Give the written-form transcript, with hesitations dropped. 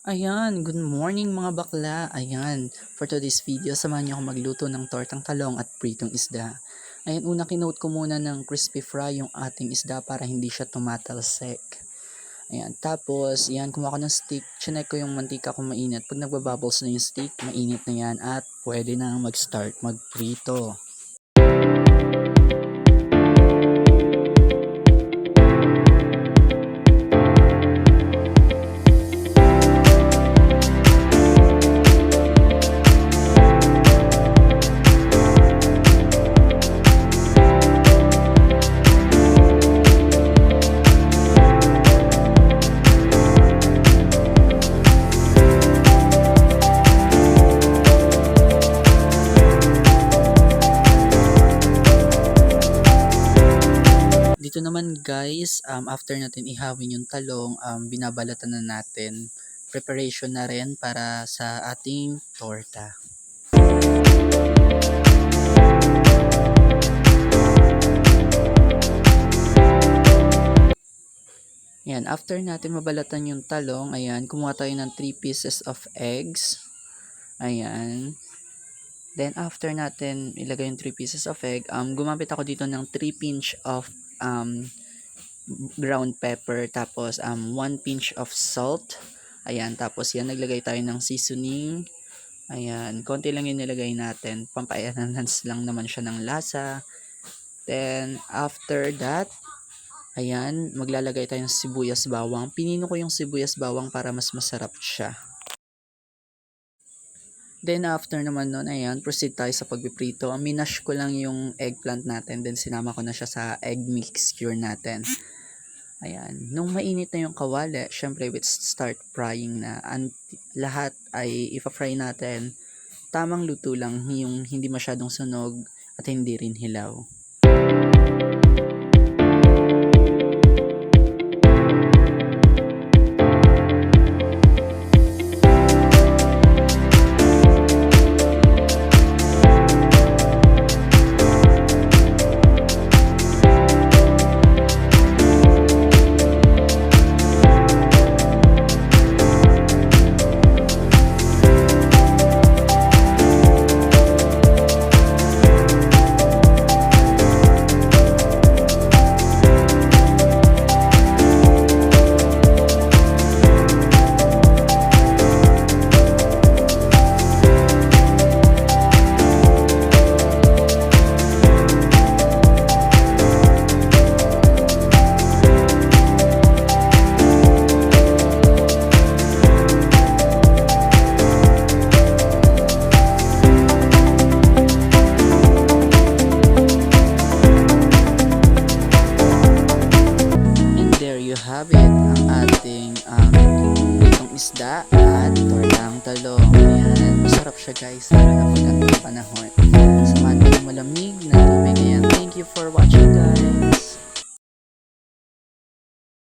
Ayan, good morning mga bakla. Ayan, for today's video, samahan niyo ako magluto ng tortang talong at pritong isda. Ayan, una kinote ko muna ng crispy fry yung ating isda para hindi siya tumatalsik. Ayan, tapos, yan, kumuha ko ng stick. Chinek ko yung mantika kung mainit. Pag nagbabubbles na yung stick, mainit na yan at pwede na mag-start magprito. Dito naman guys, after natin ihawin yung talong, binabalatan na natin. Preparation na rin para sa ating torta. Ayan, after natin mabalatan yung talong, ayan, kumuha tayo ng 3 pieces of eggs. Ayan. Then after natin ilagay yung 3 pieces of egg, gumamit ako dito ng 3 pinch of ground pepper, tapos 1 pinch of salt. Ayan, tapos yan, naglagay tayo ng seasoning. Ayan, konti lang yung nilagay natin. Pampaenhance lang naman siya ng lasa. Then, after that, ayan, maglalagay tayo ng sibuyas bawang. Pinino ko yung sibuyas bawang para mas masarap siya. Then, after naman nun, ayan, proceed tayo sa pagpiprito. Minash ko lang yung eggplant natin. Then, sinama ko na siya sa egg mixture natin. Ayan, nung mainit na yung kawali, syempre we start frying na. Lahat ay ipa-fry natin. Tamang luto lang, yung hindi masyadong sunog at hindi rin hilaw. Have it, ang ating pritong isda at tortang talong. Ayan, masarap siya guys, lalo na pagka panahon. Samahan ko ng malamig na tubig. Ayan, thank you for watching guys.